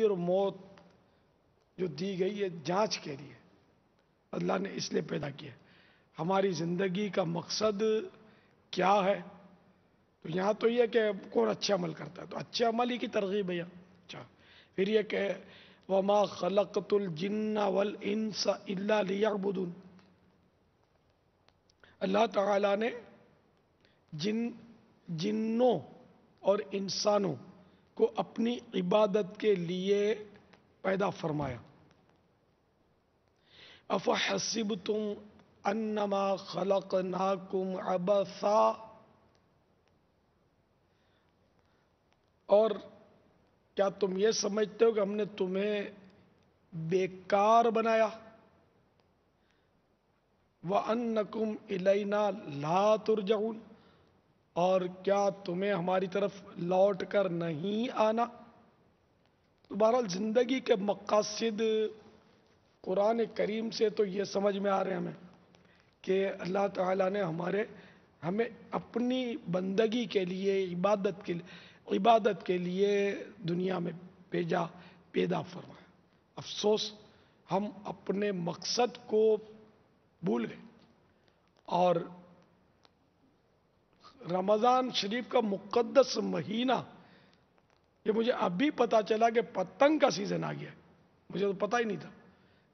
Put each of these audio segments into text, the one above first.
اور موت جو دی گئی ہے جانچ کے لیے اللہ نے اس لیے پیدا کیا ہے۔ ہماری زندگی کا مقصد کیا ہے؟ تو یہاں تو یہ کہ کون اچھے عمل کرتا ہے، تو اچھے عمل ہی کی ترغیب ہے۔ اچھا، پھر یہ کہ وَمَا خَلَقْتُ الْجِنَّ وَالْإِنسَ إِلَّا لِيَعْبُدُونَ، اللہ تعالیٰ نے جنوں اور انسانوں کو اپنی عبادت کے لیے پیدا فرمایا۔ أَفَحَسِبْتُمْ أَنَّمَا خَلَقْنَاكُمْ عَبَثًا، اور کیا تم یہ سمجھتے ہو کہ ہم نے تمہیں بیکار بنایا؟ وَأَنَّكُمْ إِلَيْنَا لَا تُرْجَعُونَ، اور کیا تمہیں ہماری طرف لوٹ کر نہیں آنا؟ تو بہرحال زندگی کے مقاصد قرآن کریم سے تو یہ سمجھ میں آ رہے ہیں ہمیں کہ اللہ تعالیٰ نے ہمیں اپنی بندگی کے لیے عبادت کے لیے دنیا میں پیدا فرمایا۔ افسوس ہم اپنے مقصد کو بھول گئے، اور رمضان شریف کا مقدس مہینہ، یہ مجھے ابھی پتا چلا کہ پتنگ کا سیزن آ گیا ہے، مجھے تو پتا ہی نہیں تھا۔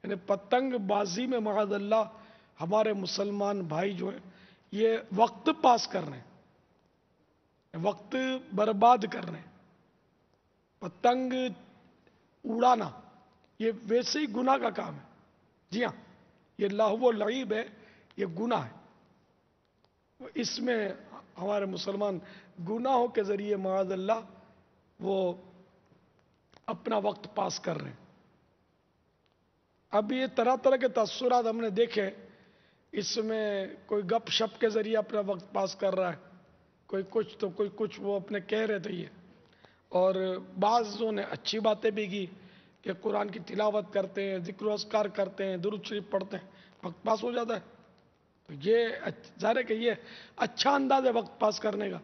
یعنی پتنگ بازی میں معاذ اللہ ہمارے مسلمان بھائی جو ہیں یہ وقت پاس کر رہے ہیں، وقت برباد کر رہے ہیں۔ پتنگ اڑانا یہ ویسے ہی گناہ کا کام ہے، جی ہاں، یہ لہو و لعب ہے، یہ گناہ ہے۔ اس میں ہمارے مسلمان گناہوں کے ذریعے معاذ اللہ وہ اپنا وقت پاس کر رہے ہیں۔ اب یہ طرح طرح کے تاثرات ہم نے دیکھے، اس میں کوئی گپ شپ کے ذریعے اپنا وقت پاس کر رہا ہے، کوئی کچھ تو کوئی کچھ، وہ اپنے کہہ رہے تھے یہ، اور بعضوں نے اچھی باتیں بھی کی کہ قرآن کی تلاوت کرتے ہیں، ذکر و اذکار کرتے ہیں، درود شریف پڑھتے ہیں، وقت پاس ہو جاتا ہے۔ تو یہ ظاہر ہے کہ یہ اچھا انداز ہے وقت پاس کرنے کا،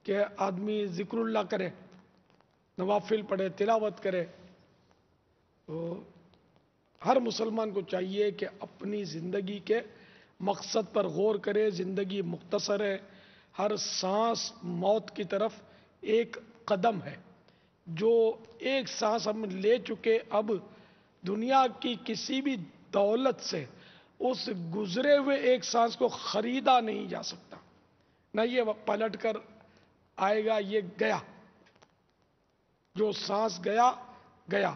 کہ آدمی ذکر اللہ کرے، نوافل پڑھے، تلاوت کرے۔ تو ہر مسلمان کو چاہیے کہ اپنی زندگی کے مقصد پر غور کرے۔ زندگی مختصر ہے، ہر سانس موت کی طرف ایک قدم ہے۔ جو ایک سانس ہم لے چکے، اب دنیا کی کسی بھی دولت سے اس گزرے ہوئے ایک سانس کو خریدا نہیں جا سکتا، نہ یہ پلٹ کر آئے گا، یہ گیا۔ جو سانس گیا گیا،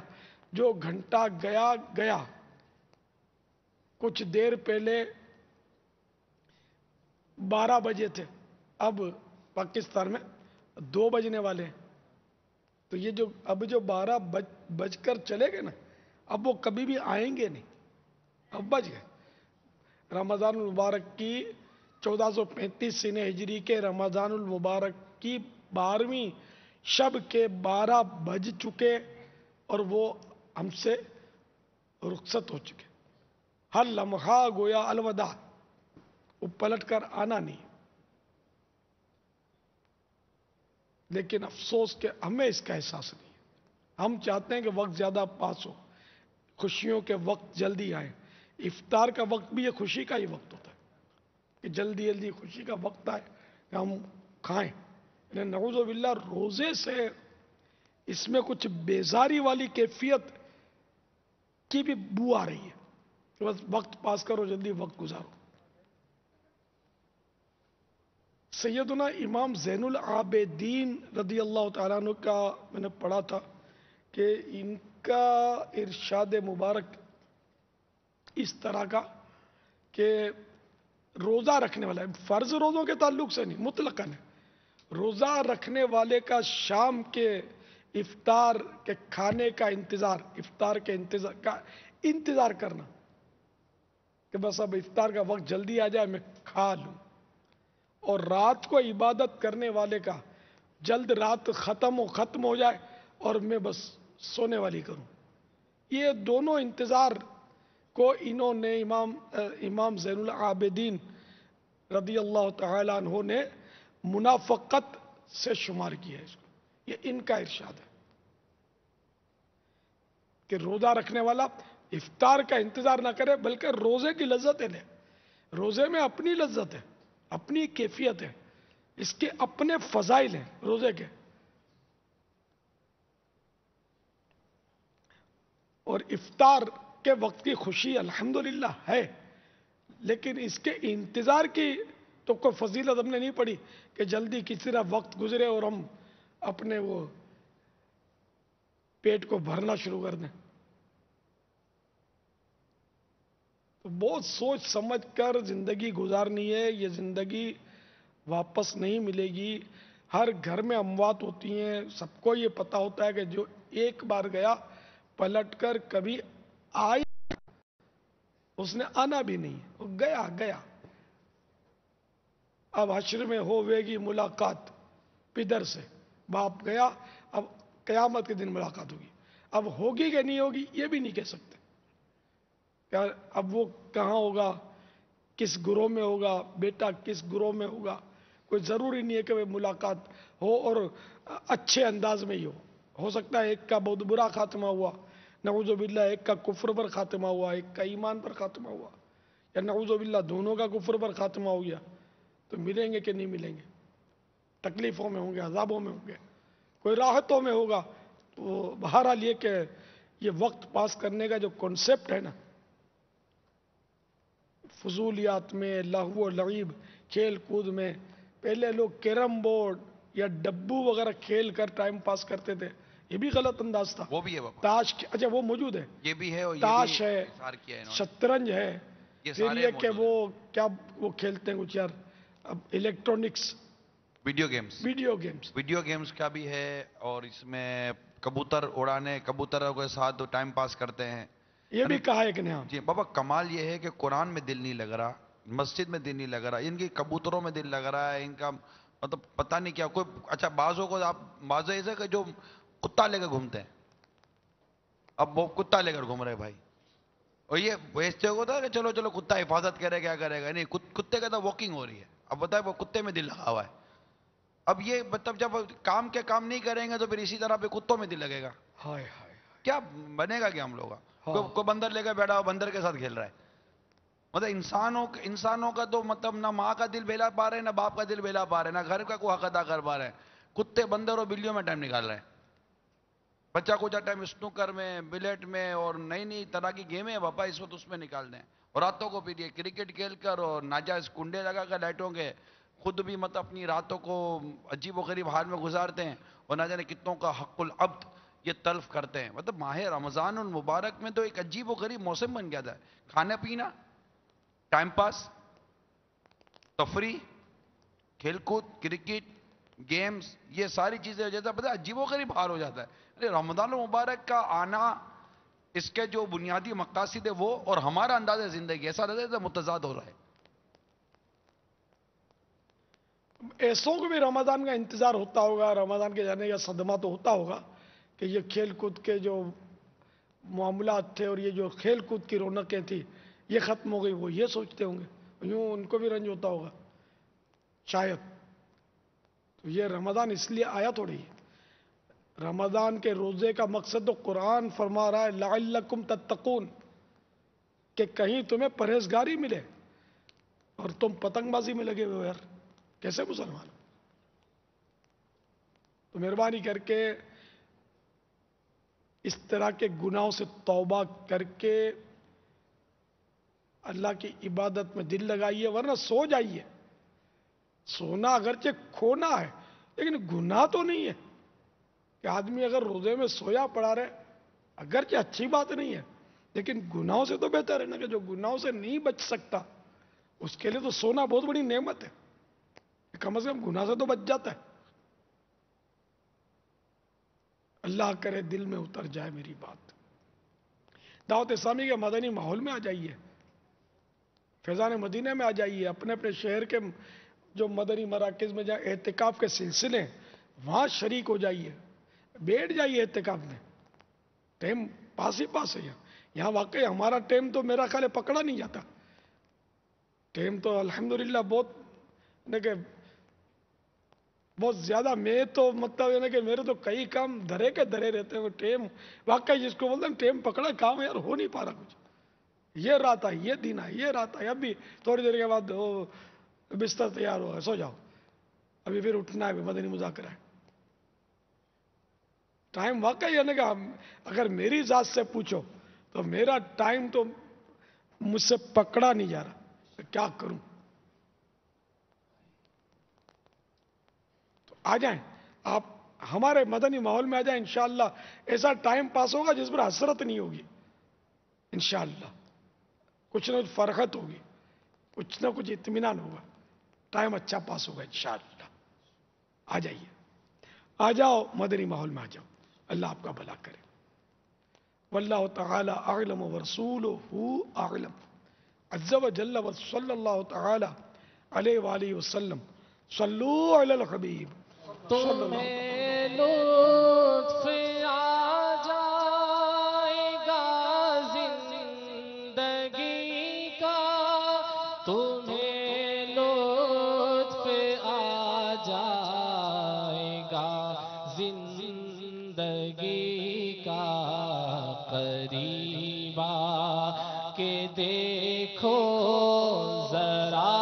جو گھنٹہ گیا گیا۔ کچھ دیر پہلے 12 بجے تھے، اب پاکستان میں 2 بجنے والے ہیں۔ تو یہ اب جو 12 بج کر چلے گئے نا، اب وہ کبھی بھی آئیں گے نہیں، اب بج گئے۔ رمضان المبارک کی 1435 سنہ ہجری کے رمضان المبارک کی 12ویں شب کے 12 بج چکے، اور وہ ہم سے رخصت ہو چکے۔ ہر لمحہ گویا الوداع، وہ پلٹ کر آنا نہیں۔ لیکن افسوس کہ ہمیں اس کا احساس نہیں ہے۔ ہم چاہتے ہیں کہ وقت زیادہ پاس ہو، خوشیوں کے وقت جلدی آئے۔ افطار کا وقت بھی یہ خوشی کا ہی وقت ہوتا ہے کہ جلدی جلدی خوشی کا وقت آئے کہ ہم کھائیں۔ یعنی نعوذ باللہ روزے سے اس میں کچھ بیزاری والی کیفیت کی بھی بو آ رہی ہے کہ بس وقت پاس کرو، جلدی وقت گزارو۔ سیدنا امام زین العابدین رضی اللہ تعالیٰ عنہ کا میں نے پڑھا تھا کہ ان کا ارشاد مبارک اس طرح کا کہ روزہ رکھنے والا ہے، فرض روزوں کے تعلق سے نہیں، مطلقاً ہے، روزہ رکھنے والے کا شام کے افطار کے کھانے کا انتظار، افطار کے انتظار کرنا کہ بس اب افطار کا وقت جلدی آ جائے میں کھا لوں، اور رات کو عبادت کرنے والے کا جلد رات ختم ہو جائے اور میں بس سونے والی کروں۔ یہ دونوں انتظار کو انہوں نے امام زین العابدین رضی اللہ تعالیٰ عنہ نے منافقت سے شمار کیا ہے اس کو، یہ ان کا ارشاد ہے۔ کہ روزہ رکھنے والا افطار کا انتظار نہ کرے بلکہ روزے کی لذتیں لے. روزے میں اپنی لذت ہے، اپنی کیفیت ہے، اس کے اپنے فضائل ہیں روزے کے. اور افطار کے وقت کی خوشی الحمدللہ ہے، لیکن اس کے انتظار کی تو کوئی فضیلت ہم نے نہیں پڑھی کہ جلدی کسی طرح وقت گزرے اور ہم اپنے وہ پیٹ کو بھرنا شروع کر دیں. تو بہت سوچ سمجھ کر زندگی گزارنی ہے. یہ زندگی واپس نہیں ملے گی. ہر گھر میں اموات ہوتی ہیں، سب کو یہ پتا ہوتا ہے کہ جو ایک بار گیا پلٹ کر کبھی آئی اس نے آنا بھی نہیں، وہ گیا گیا. اب حشر میں ہوئے گی ملاقات پدر سے، باپ گیا، اب قیامت کے دن ملاقات ہوگی. اب ہوگی کہ نہیں ہوگی یہ بھی نہیں کہہ سکتے. اب وہ کہاں ہوگا، کس گروہ میں ہوگا، بیٹا کس گروہ میں ہوگا. کوئی ضروری نہیں ہے کہ وہ ملاقات ہو اور اچھے انداز میں ہی ہو سکتا ہے ایک کا بہت برا خاتمہ ہوا، نعوذ باللہ ایک کا کفر پر خاتمہ ہوا، ایک کا ایمان پر خاتمہ ہوا، یا نعوذ باللہ دونوں کا کفر پر خاتمہ ہو گیا. تو ملیں گے کہ نہیں ملیں گے، تکلیفوں میں ہوں گے، عذابوں میں ہوں گے، کوئی راحتوں میں ہوگا. تو بہرحال یہ کہ یہ وقت پاس کرنے کا جو کنسپٹ ہے نا، فضولیات میں، لہو و لعب، کھیل کود میں، پہلے لوگ کیرم بورڈ یا ڈبو وغیرہ کھیل کر ٹائم پاس کرتے تھے، یہ بھی غلط انداز تھا. وہ بھی ہے بابا، تاش اچھا وہ موجود ہے، یہ بھی ہے، اور یہ تاش بھی ہے، اظہار کیا ہے انہوں نے. شطرنج ہے، یہ پھر سارے یہ کہ موجود وہ ہیں. کیا وہ کھیلتے ہیں کچھ یار اب electronics video games, video games. Video games کا بھی ہے، اور اس میں کبوتر اڑانے، کبوتروں کے ساتھ ٹائم پاس کرتے ہیں. یہ بھی کہا ہے کہ نہیں. جی بابا، کمال یہ ہے کہ قرآن میں دل نہیں لگ رہا، مسجد میں دل نہیں لگ رہا، ان کی کبوتروں میں دل لگ رہا ہے، ان کا مطلب پتہ نہیں کیا. کوئی اچھا بعضوں کو آپ بعض ایسے کہ جو کتا لے کر گھومتے ہیں، اب وہ کتا لے کر گھوم رہے بھائی. اور یہ ویسے ہوتا ہے کہ چلو چلو کتا حفاظت کرے کیا کرے گا، نہیں کتے کا تو واکنگ ہو رہی ہے. اب بتائے وہ کتے میں دل لگا ہوا ہے. اب یہ مطلب جب کام کے کام نہیں کریں گے تو پھر اسی طرح پہ کتوں میں دل لگے گا. ہائے ہائے. کیا بنے گا کیا ہم لوگ کا؟ ہاں. کوئی بندر لے کر بیٹھا ہو، بندر کے ساتھ کھیل رہا ہے. مطلب انسانوں کا تو مطلب نہ ماں کا دل بہلا پا رہے ہیں، نہ باپ کا دل بہلا پا رہے ہیں، نہ گھر کا کوئی حق ادا کر پا رہے ہیں. کتے، بندر اور بلیوں میں ٹائم نکال رہے ہیں. بچہ کو جا ٹائم اسنوکر میں، بلیٹ میں، اور نئی نئی طرح کی گیمیں ہیں پاپا اس وقت اس میں نکال دیں. اور راتوں کو پھر یہ کرکٹ کھیل کر اور ناجائز کنڈے لگا کر لائٹوں کے خود بھی مطلب اپنی راتوں کو عجیب و غریب حال میں گزارتے ہیں، اور نہ جانے کتنوں کا حق العبد یہ تلف کرتے ہیں. مطلب ماہ رمضان المبارک میں تو ایک عجیب و غریب موسم بن گیا تھا. کھانا پینا، ٹائم پاس، تفریح، کھیل کود، کرکٹ، گیمز، یہ ساری چیزیں ہو جاتا ہے. پتہ عجیب و غریب حال ہو جاتا ہے. رمضان المبارک کا آنا، اس کے جو بنیادی مقاصد ہے وہ، اور ہمارا انداز زندگی ایسا لگتا ہے متضاد ہو رہا ہے. ایسوں کو بھی رمضان کا انتظار ہوتا ہوگا، رمضان کے جانے کا صدمہ تو ہوتا ہوگا کہ یہ کھیل کود کے جو معاملات تھے اور یہ جو کھیل کود کی رونقیں تھیں یہ ختم ہو گئی. وہ یہ سوچتے ہوں گے، یوں ان کو بھی رنج ہوتا ہوگا شاید. تو یہ رمضان اس لیے آیا تھوڑی ہے. رمضان کے روزے کا مقصد تو قرآن فرما رہا ہے لعلکم تتقون، کہ کہیں تمہیں پرہیزگاری ملے، اور تم پتنگ بازی میں لگے ہوئے ہو. یار کیسے مسلمان؟ تو مہربانی کر کے اس طرح کے گناہوں سے توبہ کر کے اللہ کی عبادت میں دل لگائیے، ورنہ سو جائیے. سونا اگرچہ کھونا ہے لیکن گناہ تو نہیں ہے کہ آدمی اگر روزے میں سویا پڑا رہے، اگرچہ اچھی بات نہیں ہے لیکن گناہوں سے تو بہتر ہے نا. کہ جو گناہوں سے نہیں بچ سکتا اس کے لیے تو سونا بہت بڑی نعمت ہے، کم از کم گناہ سے تو بچ جاتا ہے. اللہ کرے دل میں اتر جائے میری بات. دعوت اسلامی کے مدنی ماحول میں آ جائیے، فیضان مدینہ میں آ جائیے، اپنے اپنے شہر کے جو مدنی مراکز میں جہاں اعتکاف کے سلسلے وہاں شریک ہو جائیے، بیٹھ جائیے اعتکاف میں. ٹائم پاس ہی پاس ہے. یہاں واقعی ہمارا ٹائم تو میرا خیال ہے پکڑا نہیں جاتا. ٹائم تو الحمدللہ بہت کہ بہت زیادہ میں تو مطلب ہے نا کہ میرے تو کئی کام دھرے کے دھرے رہتے ہیں، وہ ٹیم واقعی جس کو بولتے ہیں ٹیم پکڑا کام یار ہو نہیں پا رہا کچھ، یہ رات ہے، یہ دن ہے، یہ رات ہے، ابھی تھوڑی دیر کے بعد وہ بستر تیار ہو ہے، سو جاؤ، ابھی پھر اٹھنا ہے، مدنی مذاکرہ ہے. ٹائم واقعی ہے نا کہ اگر میری ذات سے پوچھو تو میرا ٹائم تو مجھ سے پکڑا نہیں جا رہا، میں کیا کروں. تو آ جائیں آپ ہمارے مدنی ماحول میں آ جائیں، انشاءاللہ ایسا ٹائم پاس ہوگا جس پر حسرت نہیں ہوگی انشاءاللہ. کچھ نہ کچھ فرحت ہوگی، کچھ نہ کچھ اطمینان ہوگا، ٹائم اچھا پاس ہوگا انشاءاللہ. آ جائیے، آ جاؤ مدنی ماحول میں آ جاؤ، اللہ آپ کا بھلا کرے. واللہ تعالی اعلم ورسولہ اعلم. عز وجل وصلی اللہ تعالی علیہ وآلہ وسلم. صلو علی الحبیب صلی اللہ تعالی. تمہیں لطف آ جائے گا زندگی کا، تمہیں لطف آ جائے گا زندگی کا. قریب آ کے دیکھو ذرا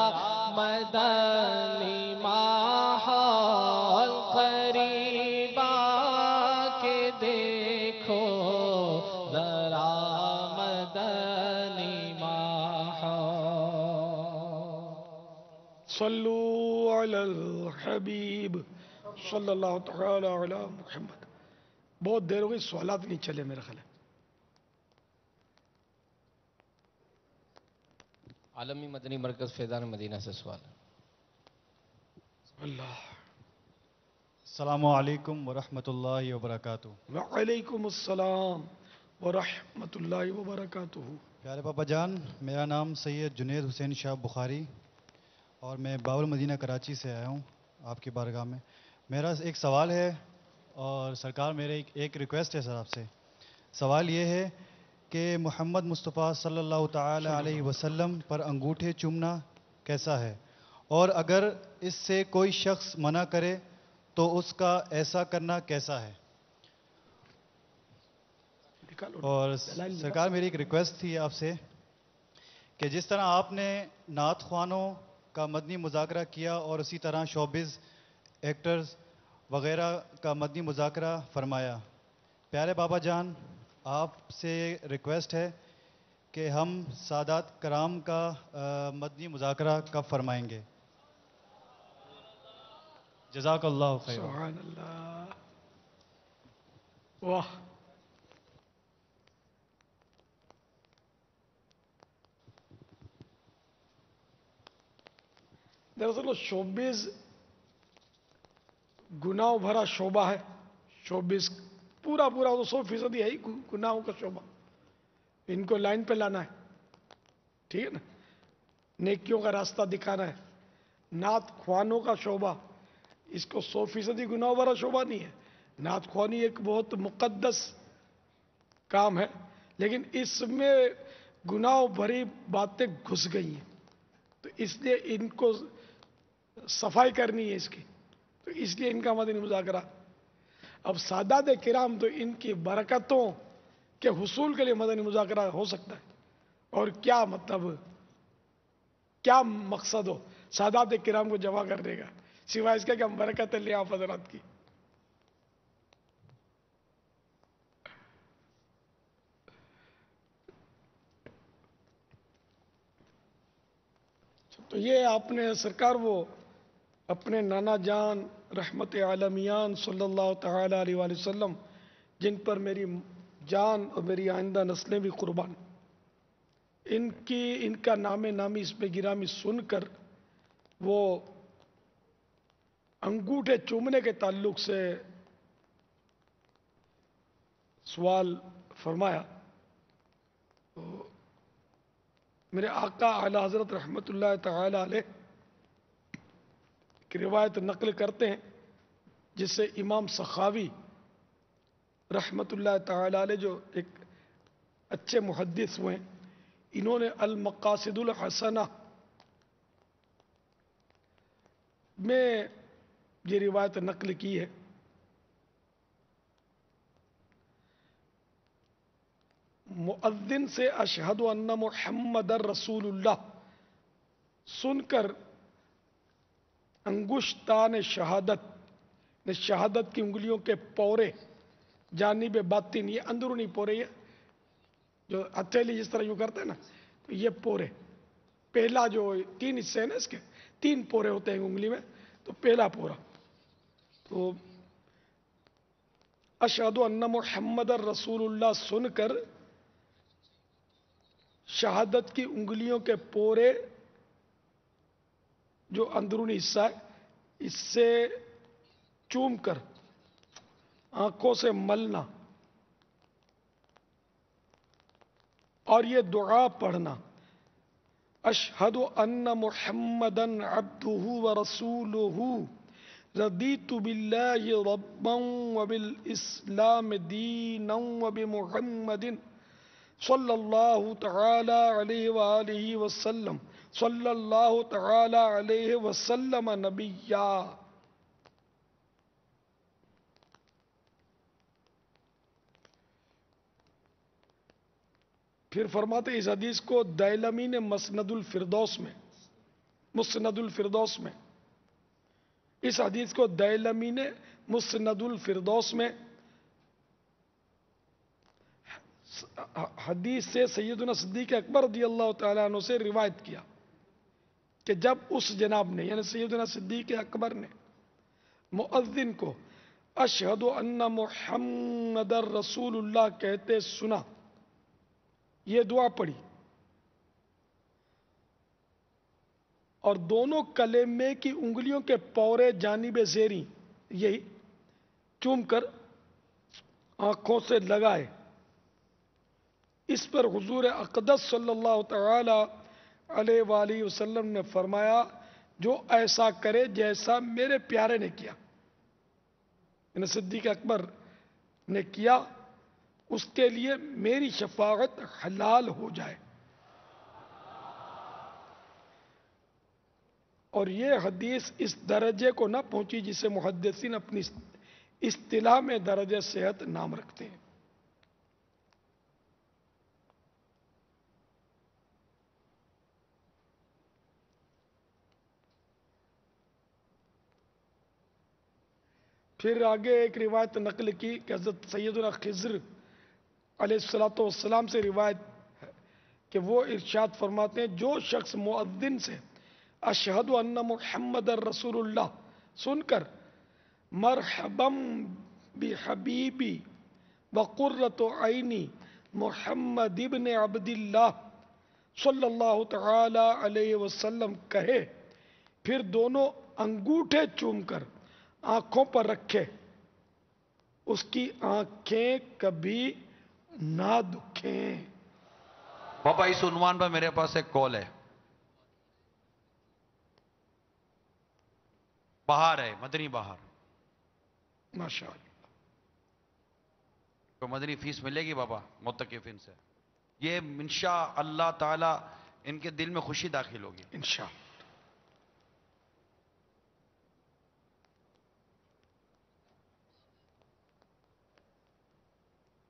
مدنی ماحول، قریب آ کے دیکھو ذرا مدنی ماحول. صلو علی الحبیب صلی اللہ تعالی علی محمد. بہت دیر ہو گئی، سوالات نہیں چلے میرے خیال ہے. عالمی مدنی مرکز فیضان مدینہ سے سوال. اللہ. السلام علیکم ورحمۃ اللہ وبرکاتہ. وعلیکم السلام ورحمۃ اللہ وبرکاتہ. پیارے پاپا جان، میرا نام سید جنید حسین شاہ بخاری اور میں باب المدینہ کراچی سے آیا ہوں آپ کی بارگاہ میں. میرا ایک سوال ہے اور سرکار میرے ایک ریکویسٹ ہے سر آپ سے. سوال یہ ہے کہ محمد مصطفیٰ صلی اللہ تعالی علیہ وسلم پر انگوٹھے چومنا کیسا ہے، اور اگر اس سے کوئی شخص منع کرے تو اس کا ایسا کرنا کیسا ہے. اور سرکار میری ایک ریکویسٹ تھی آپ سے کہ جس طرح آپ نے نعت خوانوں کا مدنی مذاکرہ کیا اور اسی طرح شوبز ایکٹرز وغیرہ کا مدنی مذاکرہ فرمایا، پیارے بابا جان آپ سے ریکویسٹ ہے کہ ہم سادات کرام کا مدنی مذاکرہ کب فرمائیں گے. جزاک اللہ خیر. سبحان اللہ. واہ. دراصل شوبز گناہوں بھرا شعبہ ہے. شوبز پورا پورا تو 100% ہے ہی گناہوں کا شعبہ. ان کو لائن پہ لانا ہے، ٹھیک ہے نا، نیکیوں کا راستہ دکھانا ہے. نعت خوانوں کا شعبہ، اس کو 100% گناہوں بھرا شعبہ نہیں ہے. نعت خوانی ایک بہت مقدس کام ہے، لیکن اس میں گناہوں بھری باتیں گھس گئی ہیں، تو اس لیے ان کو صفائی کرنی ہے اس کی. تو اس لیے ان کا مدنی مذاکرہ. اب سادات کرام تو ان کی برکتوں کے حصول کے لیے مدنی مذاکرہ ہو سکتا ہے. اور کیا مطلب، کیا مقصد ہو سادات کرام کو جمع کرنے کا سوائے اس کا کہ ہم برکتیں لیں آپ حضرات کی. تو یہ آپ نے سرکار وہ اپنے نانا جان رحمت عالمیان صلی اللہ تعالی علیہ وآلہ وسلم، جن پر میری جان اور میری آئندہ نسلیں بھی قربان، ان کا نام نامی اس پہ گرامی سن کر وہ انگوٹھے چومنے کے تعلق سے سوال فرمایا. تو میرے آقا اعلی حضرت رحمت اللہ تعالی علیہ کی روایت نقل کرتے ہیں، جس سے امام سخاوی رحمت اللہ تعالی علیہ جو ایک اچھے محدث ہوئے ہیں، انہوں نے المقاصد الحسنہ میں یہ روایت نقل کی ہے. مؤذن سے اشہد ان محمد رسول اللہ سن کر انگشتان شہادت، شہادت کی انگلیوں کے پورے جانب باطن، یہ اندرونی پورے، یہ جو ہتھیلی جس طرح یوں کرتے ہیں نا، تو یہ پورے پہلا جو 3 حصے ہیں نا، اس کے 3 پورے ہوتے ہیں انگلی میں، تو پہلا پورا. تو اشہد ان محمد رسول اللہ سن کر شہادت کی انگلیوں کے پورے جو اندرونی حصہ ہے اس سے چوم کر آنکھوں سے ملنا اور یہ دعا پڑھنا، اشہد ان محمدن عبدہ ورسولہ رضیت باللہ ربا وبالاسلام دینا وبمحمد صلی اللہ تعالی علیہ وآلہ وسلم صلی اللہ تعالی علیہ وسلم نبیہ. پھر فرماتے ہیں اس حدیث کو دائلمی نے مسند الفردوس میں اس حدیث کو دائلمی نے مسند الفردوس میں حدیث سے سیدنا صدیق اکبر رضی اللہ تعالیٰ عنہ سے روایت کیا کہ جب اس جناب نے یعنی سیدنا صدیق اکبر نے مؤذن کو اشہد ان محمد رسول اللہ کہتے سنا، یہ دعا پڑھی اور دونوں کلمے کی انگلیوں کے پورے جانب زیریں یہی چوم کر آنکھوں سے لگائے. اس پر حضور اقدس صلی اللہ تعالی علیہ وآلہ وسلم نے فرمایا جو ایسا کرے جیسا میرے پیارے نے کیا، یعنی صدیق اکبر نے کیا، اس کے لیے میری شفاعت حلال ہو جائے. اور یہ حدیث اس درجے کو نہ پہنچی جسے محدثین اپنی اصطلاح میں درجہ صحت نام رکھتے ہیں. پھر آگے ایک روایت نقل کی کہ حضرت سیدنا خضر علیہ السلام سے روایت ہے کہ وہ ارشاد فرماتے ہیں جو شخص مؤذن سے اشہد ان محمد رسول اللہ سن کر مرحبا بحبیبی وقرۃ عینی محمد ابن عبد اللہ صلی اللہ تعالی علیہ وسلم کہے، پھر دونوں انگوٹھے چوم کر آنکھوں پر رکھے، اس کی آنکھیں کبھی نہ دکھیں. پاپا اس عنوان پر میرے پاس ایک کال ہے. بہار ہے، مدنی بہار. ماشاء اللہ. تو مدنی فیس ملے گی بابا متقفین سے. یہ انشاء اللہ تعالی ان کے دل میں خوشی داخل ہوگی انشاءاللہ.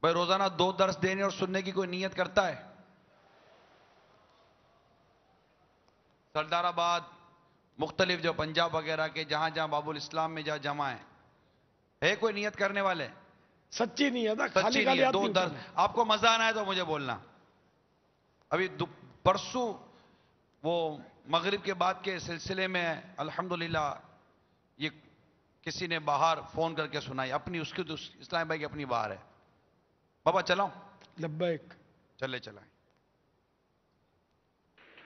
بھائی روزانہ 2 درس دینے اور سننے کی کوئی نیت کرتا ہے؟ سردار آباد مختلف جو پنجاب وغیرہ کے جہاں جہاں باب الاسلام میں جہاں جمع ہے کوئی نیت کرنے والے؟ سچی نہیں ہے نا، سچی خالی نہیں خالی ہے. ہاتھ 2 نہیں درس اٹھانا. آپ کو مزہ آنا ہے تو مجھے بولنا. ابھی پرسوں وہ مغرب کے بعد کے سلسلے میں الحمدللہ یہ کسی نے باہر فون کر کے سنائی اپنی، اس کی تو اسلام بھائی کی اپنی باہر ہے. بابا چلاؤں؟ لبیک. چلے چلائیں.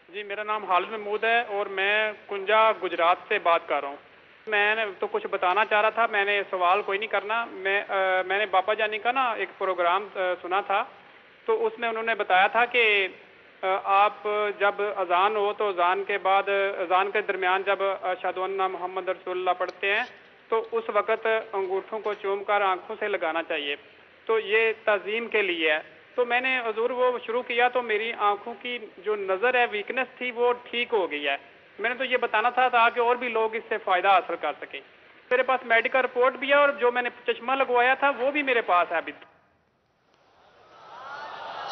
جی میرا نام خالد محمود ہے اور میں کنجا گجرات سے بات کر رہا ہوں. میں نے تو کچھ بتانا چاہ رہا تھا، میں نے سوال کوئی نہیں کرنا. میں نے باپا جانی کا نا ایک پروگرام سنا تھا، تو اس میں انہوں نے بتایا تھا کہ آپ جب اذان ہو تو اذان کے بعد، اذان کے درمیان جب اشہد ان محمد رسول اللہ پڑھتے ہیں تو اس وقت انگوٹھوں کو چوم کر آنکھوں سے لگانا چاہیے. تو یہ تعظیم کے لیے ہے. تو میں نے حضور وہ شروع کیا تو میری آنکھوں کی جو نظر ہے ویکنس تھی وہ ٹھیک ہو گئی ہے. میں نے تو یہ بتانا تھا تاکہ اور بھی لوگ اس سے فائدہ حاصل کر سکیں. میرے پاس میڈیکل رپورٹ بھی ہے اور جو میں نے چشمہ لگوایا تھا وہ بھی میرے پاس ہے ابھی.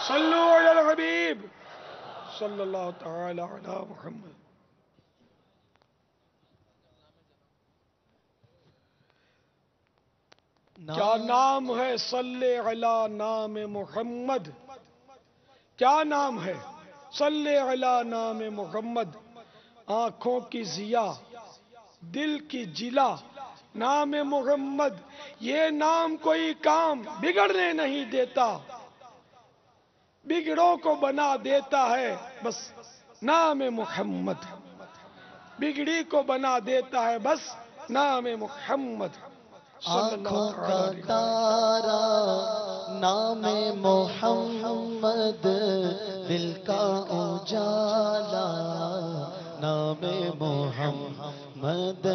صلو علی الحبیب صلی اللہ تعالی علی محمد. کیا نام ہے صلی علی نام محمد؟ کیا نام ہے صلی علی نام محمد؟ آنکھوں کی ضیا، دل کی جلا، نام محمد. یہ نام کوئی کام بگڑنے نہیں دیتا، بگڑوں کو بنا دیتا ہے بس نام محمد. بگڑی کو بنا دیتا ہے بس نام محمد. آنکھوں کا تارا نام محمد، دل کا اجالا نام محمد،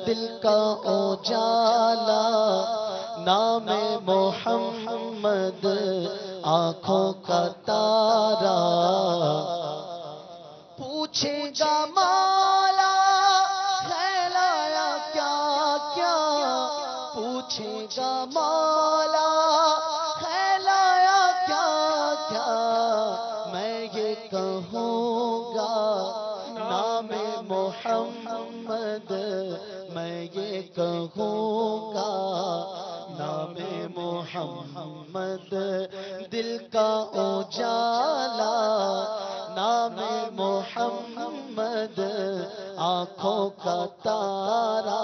دل کا اجالا نام محمد، آنکھوں کا تارا. پوچھے گا مولا کھلایا کیا کیا، پوچھے گا مولا کھلایا کیا کیا، میں یہ کہوں گا نام محمد، میں یہ کہوں گا نام محمد، دل کا اجالا نام محمد، آنکھوں کا تارا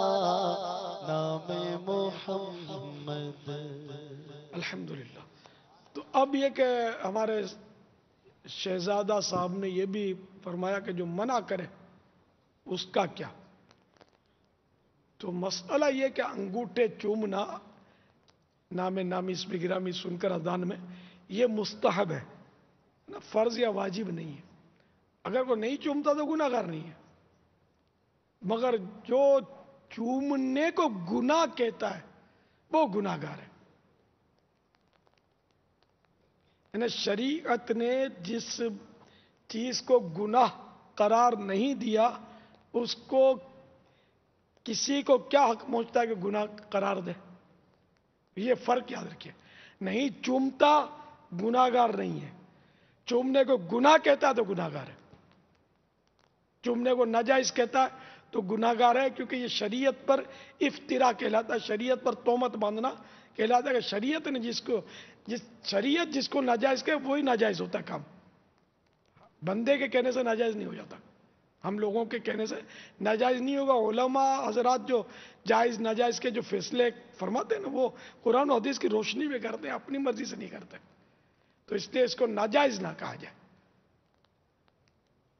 نام محمد. الحمدللہ. تو اب یہ کہ ہمارے شہزادہ صاحب نے یہ بھی فرمایا کہ جو منع کرے اس کا کیا. تو مسئلہ یہ کہ انگوٹھے چومنا نام نامی اسم گرامی سن کر اذان میں یہ مستحب ہے، نہ فرض یا واجب نہیں ہے. اگر کوئی نہیں چومتا تو گناہ گار نہیں ہے، مگر جو چومنے کو گناہ کہتا ہے وہ گناہ گار ہے. یعنی شریعت نے جس چیز کو گناہ قرار نہیں دیا اس کو کسی کو کیا حق پہنچتا ہے کہ گناہ قرار دے. یہ فرق یاد رکھیے. نہیں چومتا گناہ گار نہیں ہے، چومنے کو گناہ کہتا ہے تو گناہ گار ہے. چومنے کو ناجائز کہتا ہے تو گناہ گار ہے، کیونکہ یہ شریعت پر افترا کہلاتا ہے، شریعت پر تہمت باندھنا کہلاتا ہے. کہ شریعت نے شریعت جس کو ناجائز کہے وہی ناجائز ہوتا ہے کام. بندے کے کہنے سے ناجائز نہیں ہو جاتا، ہم لوگوں کے کہنے سے ناجائز نہیں ہوگا. علماء حضرات جو جائز ناجائز کے جو فیصلے فرماتے ہیں نا وہ قرآن و حدیث کی روشنی میں کرتے ہیں، اپنی مرضی سے نہیں کرتے. تو اس لیے اس کو ناجائز نہ کہا جائے.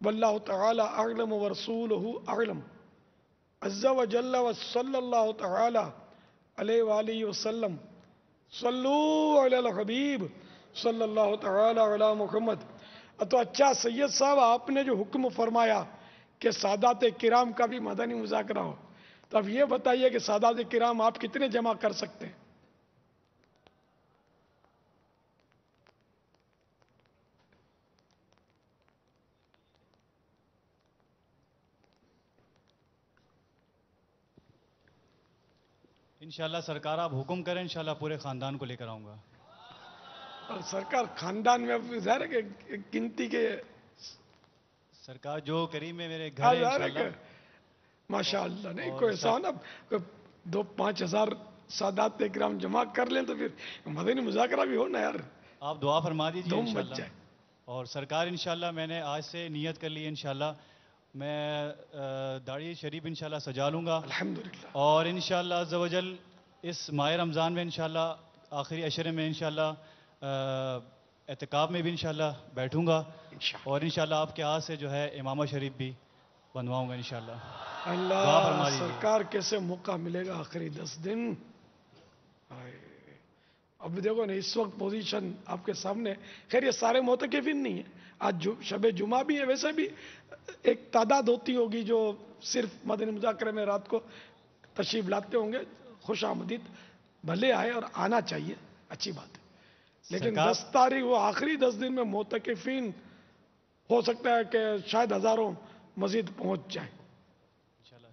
واللہ تعالی اعلم ورسولہ اعلم عز وجل وصلی اللہ تعالی علیہ وآلہ وسلم. صلو علی الحبیب صلی اللہ تعالی علی محمد. تو اچھا سید صاحب، آپ نے جو حکم فرمایا کہ سادات کرام کا بھی مدنی مذاکرہ ہو، تو اب یہ بتائیے کہ سادات کرام آپ کتنے جمع کر سکتے ہیں؟ انشاءاللہ سرکار آپ حکم کریں، انشاءاللہ پورے خاندان کو لے کر آؤں گا. اور سرکار خاندان میں اب ظاہر ہے کہ گنتی کے سرکار جو کریم ہے میرے گھر ہے انشاءاللہ. ماشاء اللہ. نہیں کوئی ایسا ہو نا 2-5 ہزار سادات کرام جمع کر لیں تو پھر مدنی مذاکرہ بھی ہو نا یار، آپ دعا فرما دیجیے دھوم انشاءاللہ. مچ جائے. اور سرکار انشاءاللہ میں نے آج سے نیت کر لی ہے، انشاءاللہ میں داڑھی شریف انشاءاللہ سجا لوں گا. الحمدللہ. اور انشاءاللہ عز و جل اس ماہ رمضان میں انشاءاللہ آخری عشرے میں انشاءاللہ اعتکاف میں بھی انشاءاللہ بیٹھوں گا. اور انشاءاللہ آپ کے ہاتھ سے جو ہے امامہ شریف بھی بنواؤں گا انشاءاللہ. دعا اللہ فرما دیجیے. سرکار کیسے موقع ملے گا آخری 10 دن. اب دیکھو نا اس وقت پوزیشن آپ کے سامنے. خیر یہ سارے معتکفین نہیں ہیں، آج شب جمعہ بھی ہے، ویسے بھی ایک تعداد ہوتی ہوگی جو صرف مدنی مذاکرے میں رات کو تشریف لاتے ہوں گے. خوش آمدید، بھلے آئے اور آنا چاہیے، اچھی بات ہے. لیکن 10 تاریخ وہ آخری 10 دن میں معتکفین ہو سکتا ہے کہ شاید ہزاروں مزید پہنچ جائیں.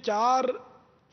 4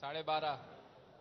12:30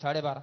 12:30।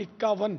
51।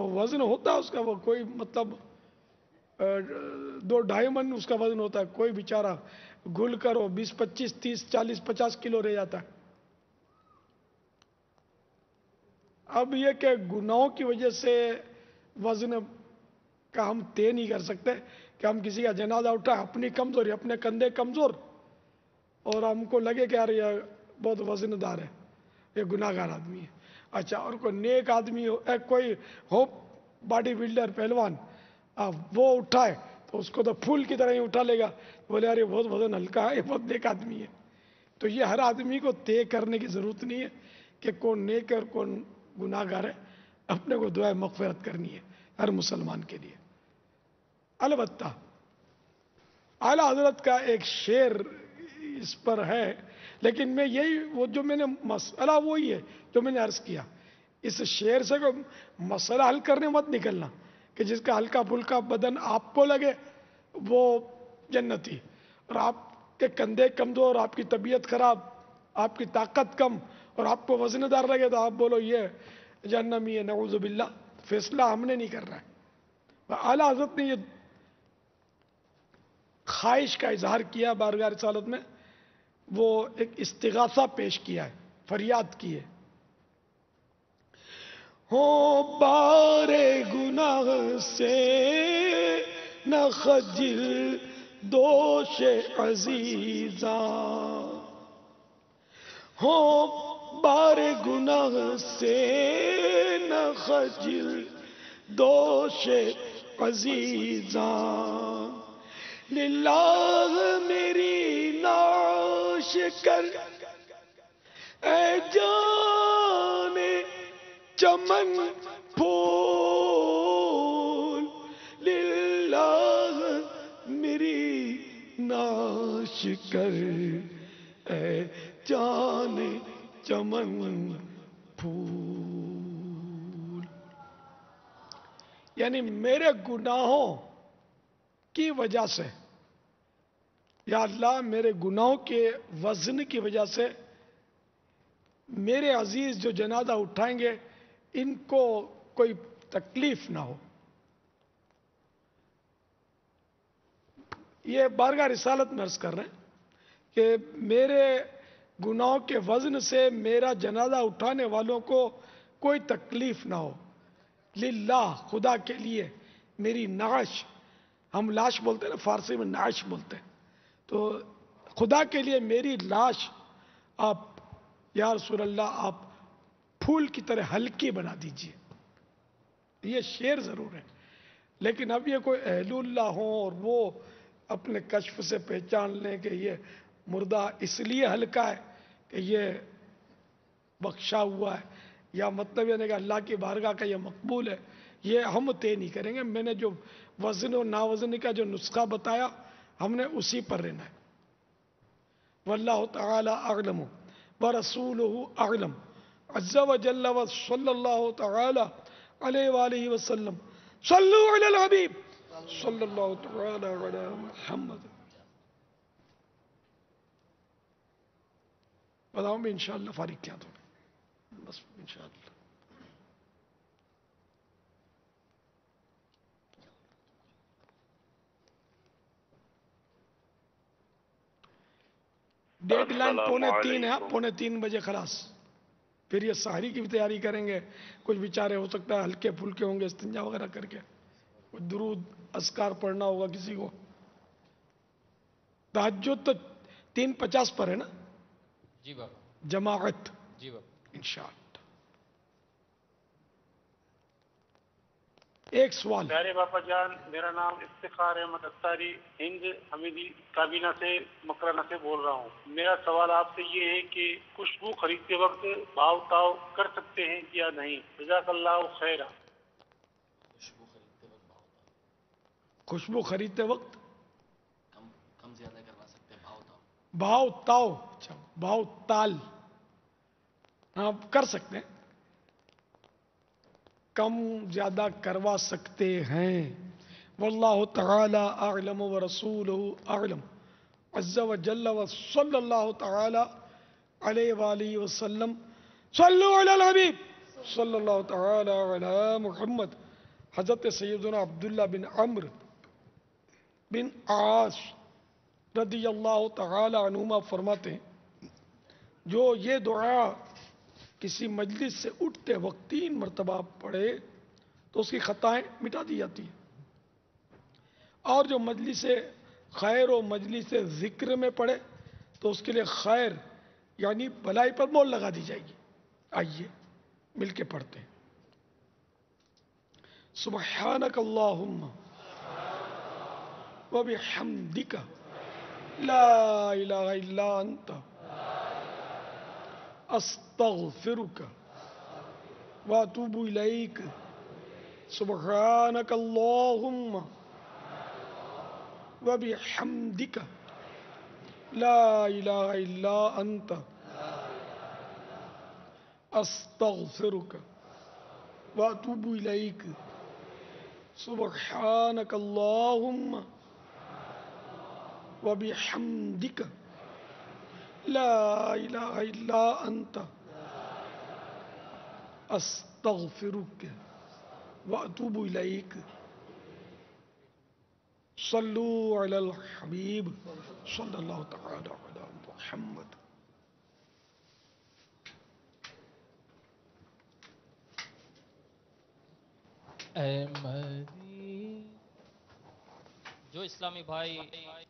وہ وزن ہوتا ہے اس کا، وہ کوئی مطلب 2-2.5 من اس کا وزن ہوتا ہے. کوئی بیچارہ گل کر وہ 20, 25, 30, 40, 50 کلو رہ جاتا ہے. اب یہ کہ گناہوں کی وجہ سے وزن کا ہم طے نہیں کر سکتے کہ ہم کسی کا جنازہ اٹھا، اپنی کمزوری، اپنے کندھے کمزور، اور ہم کو لگے کہ یار یہ بہت وزن دار ہے، یہ گناہ گار آدمی ہے. اچھا، اور کوئی نیک آدمی ہو، کوئی ہو باڈی بلڈر پہلوان، وہ اٹھائے تو اس کو تو پھول کی طرح ہی اٹھا لے گا، بولے یار یہ بہت وزن ہلکا ہے، یہ بہت نیک آدمی ہے. تو یہ ہر آدمی کو طے کرنے کی ضرورت نہیں ہے کہ کون نیک ہے اور کون گناہ گار ہے. اپنے کو دعائے مغفرت کرنی ہے ہر مسلمان کے لیے. البتہ اعلیٰ حضرت کا ایک شعر اس پر ہے، لیکن میں یہی وہ جو میں نے مسئلہ وہی ہے جو میں نے عرض کیا. اس شعر سے کوئی مسئلہ حل کرنے مت نکلنا کہ جس کا ہلکا پھلکا بدن آپ کو لگے وہ جنتی، اور آپ کے کندھے کمزور، آپ کی طبیعت خراب، آپ کی طاقت کم، اور آپ کو وزن دار لگے تو آپ بولو یہ جہنمی ہے. نعوذ باللہ. فیصلہ ہم نے نہیں کر رہا ہے. اعلیٰ حضرت نے یہ خواہش کا اظہار کیا بارگاہ رسالت میں، وہ ایک استغاثہ پیش کیا ہے، فریاد کی ہے. ہو بار گناہ سے نہ خجل دوش عزیزاں، ہو بار گناہ سے نہ خجل دوش عزیزاں، للہ میری ناش کر اے جان چمن پھول، للہ میری ناش کر اے جان چمن پھول. یعنی میرے گناہوں کی وجہ سے، یا اللہ میرے گناہوں کے وزن کی وجہ سے میرے عزیز جو جنازہ اٹھائیں گے ان کو کوئی تکلیف نہ ہو. یہ بارگاہ رسالت میں عرض کر رہے ہیں کہ میرے گناہوں کے وزن سے میرا جنازہ اٹھانے والوں کو کوئی تکلیف نہ ہو. للہ، خدا کے لیے میری نعش، ہم لاش بولتے ہیں نا، فارسی میں نعش بولتے ہیں، تو خدا کے لیے میری لاش آپ یا رسول اللہ آپ پھول کی طرح ہلکی بنا دیجئے. یہ شعر ضرور ہے، لیکن اب یہ کوئی اہل اللہ ہوں اور وہ اپنے کشف سے پہچان لیں کہ یہ مردہ اس لیے ہلکا ہے کہ یہ بخشا ہوا ہے، یا مطلب یہ نہیں کہ اللہ کی بارگاہ کا یہ مقبول ہے، یہ ہم طے نہیں کریں گے. میں نے جو وزن و ناوزن کا جو نسخہ بتایا ہم نے اسی پر رہنا ہے. واللہ تعالی اعلم ورسولہ اعلم عز وجل وصلی اللہ تعالی علیہ وآلہ وسلم. صلو علی الحبیب صلی اللہ تعالی علی محمد. بتاؤں میں انشاءاللہ فارغ کیا تو بس انشاءاللہ. ڈیڈ لائن 2:45 ہے، 2:45 بجے خلاص. پھر یہ سحری کی بھی تیاری کریں گے. کچھ بیچارے ہو سکتا ہے ہلکے پھلکے ہوں گے استنجا وغیرہ کر کے، کچھ درود اذکار پڑھنا ہوگا کسی کو. تہجد تو 3:50 پر ہے نا؟ جی بابا. جماعت. جی بابا. انشاءاللہ. ایک سوال. پیارے باپا جان، میرا نام افتخار احمد اتاری ہند حمیدی کابینہ سے مکرانہ سے بول رہا ہوں. میرا سوال آپ سے یہ ہے کہ خوشبو خریدتے وقت بھاؤ تاؤ کر سکتے ہیں یا نہیں؟ جزاک اللہ خیر. خوشبو خریدتے وقت کم زیادہ کروا سکتے ہیں، بھاؤ تاؤ. اچھا، بھاؤ تال آپ کر سکتے ہیں، کم زیادہ کروا سکتے ہیں. واللہ تعالی اعلم ورسولہ اعلم عز وجل وصلی اللہ تعالی علیہ وآلہ وسلم. صلو علی الحبیب صلی اللہ تعالی علی محمد. حضرت سیدنا عبداللہ بن عمرو بن عاص رضی اللہ تعالی عنہما فرماتے ہیں جو یہ دعا کسی مجلس سے اٹھتے وقت 3 مرتبہ پڑھے تو اس کی خطائیں مٹا دی جاتی ہیں، اور جو مجلس خیر و مجلس ذکر میں پڑھے تو اس کے لیے خیر یعنی بھلائی پر مول لگا دی جائے گی۔ آئیے مل کے پڑھتے ہیں۔ سبحانک اللہم وبحمدک لا الہ الا انت استغفرک واتوب الیک۔ سبحانک اللہم وبحمدک لا الہ الا انت استغفرک واتوب الیک۔ سبحانک اللہم وبحمدک لا الہ الا انت استغفرک واتوب الیک۔ صلو علی الحبیب صلی اللہ تعالی علی محمد۔ جو اسلامی بھائی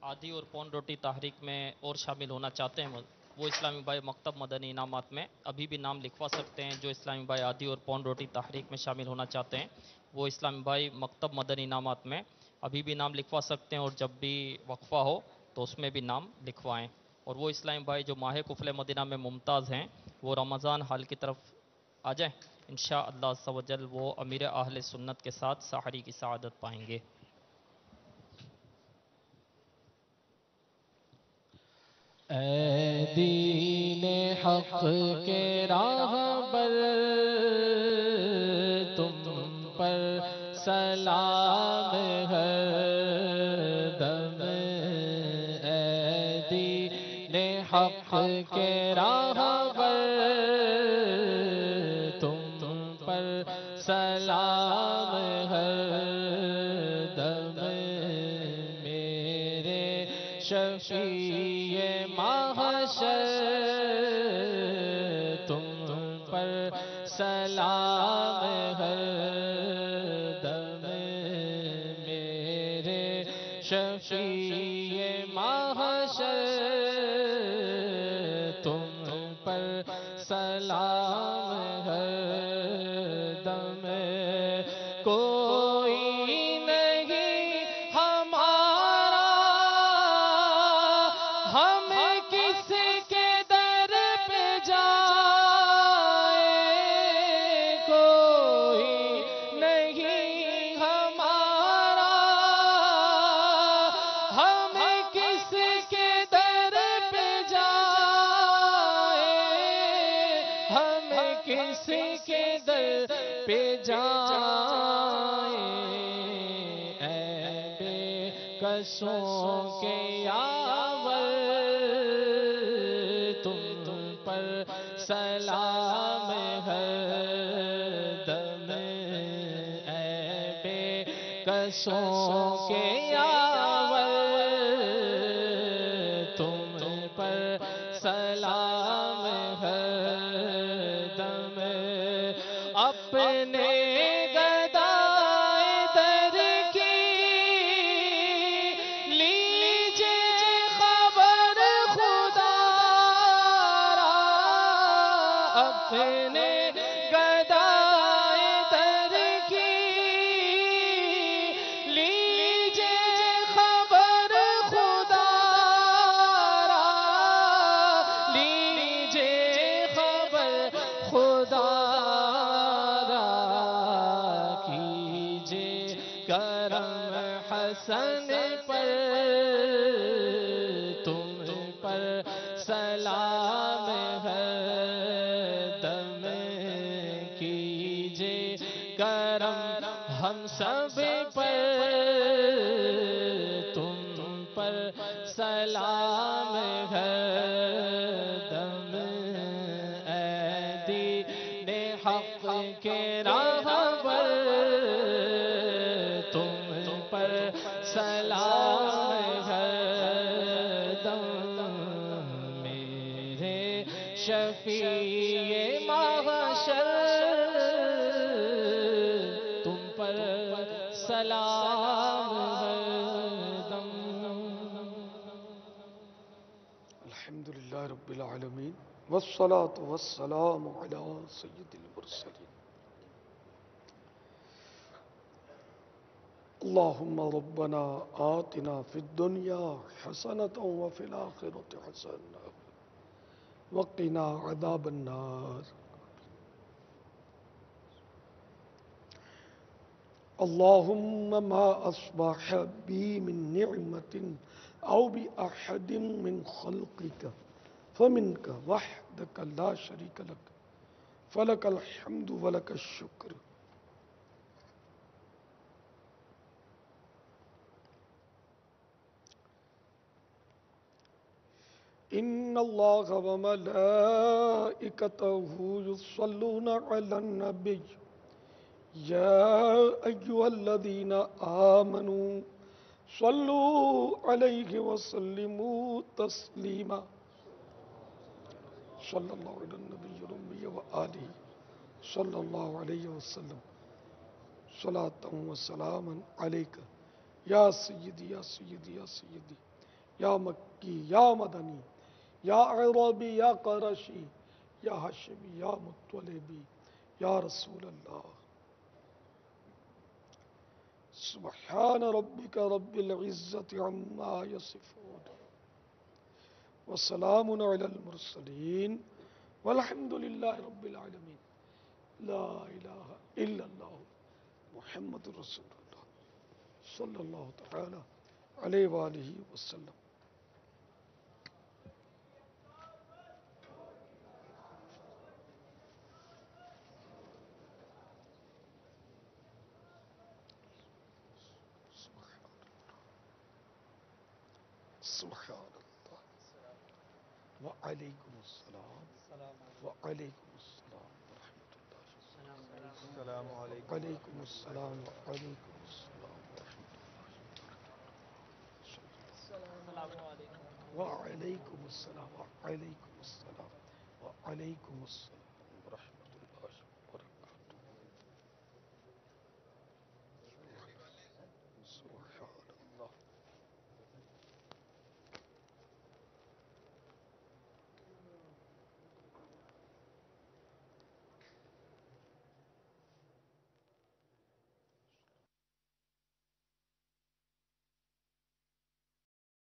آدھی اور پون روٹی تحریک میں اور شامل ہونا چاہتے ہیں وہ اسلامی بھائی مکتب مدنی انعامات میں ابھی بھی نام لکھوا سکتے ہیں۔ جو اسلامی بھائی آدھی اور پون روٹی تحریک میں شامل ہونا چاہتے ہیں وہ اسلامی بھائی مکتب مدنی انعامات میں ابھی بھی نام لکھوا سکتے ہیں، اور جب بھی وقفہ ہو تو اس میں بھی نام لکھوائیں۔ اور وہ اسلامی بھائی جو ماہ کفل مدینہ میں ممتاز ہیں وہ رمضان حال کی طرف آ جائیں، انشاءاللہ عز و جل وہ امیر اہل سنت کے ساتھ سحری کی سعادت پائیں گے۔ اے دین حق کے راہبر تم پر سلام ہر دم، اے دین حق کے راہبر تم پر سلام ہر دم، میرے شفیع محشر تم پر سلام ہر دم، میرے شفیع محشر تم پر سلام ہر دم۔ کوئی نہیں ہمارا ہم کس کے در پہ جائیں، کوئی نہیں ہمارا ہم کس کے در پہ جائیں، ہم کس کے در پہ جائیں، اے بے کسوں کے یاور تم پر سلام ہر دم، اے بے کسوں کے یاور تم پر سلام ہر دم، اپنے گدائے در کی لیجے خبر خدا را، اپنے گدائے در کی لیجے خبر خدا را، لیجے خبر خدا را، کیجے کرم حسن پر تم پر سلام ہر دم، کیجے کرم ہم سب پر تم پر سلام ہر دم، اے دین حق کے راہبر یہ محشر تم پر سلام ہر دم. الحمدللہ رب العالمین والصلاة والسلام علی سید المرسلین. اللہم ربنا آتنا فی الدنیا حسنة وفی الآخرة حسنة وقنا عذاب النار. اللہم ما اصبح بی من نعمت او بأحد من خلقک فمنک وحدک لا شریک لک فلک الحمد ولک الشکر. ان اللہ وملائکتہ یصلون علی النبی یا ایہا الذین آمنوا صلوا علیہ وسلموا تسلیما. صلی اللہ علی النبی الأمی وآلہ صلی اللہ علیہ وسلم. صلاۃ و سلاما علیک یا سیدی یا سیدی یا سیدی یا مکی یا مدنی یا عربی یا قرشی یا ہاشمی یا مطلبی یا رسول اللہ. سبحان ربک رب العزت عما یصفون وسلام علی المرسلین والحمد للہ رب العالمین. لا الہ الا اللہ محمد رسول اللہ صلی اللہ تعالی علیہ وآلہ وسلم. سبحان اللہ وعلیکم السلام وعلیکم السلام ورحمۃ اللہ. السلام علیکم وعلیکم السلام وعلیکم السلام ورحمۃ اللہ. وعلیکم السلام وعلیکم السلام وعلیکم السلام.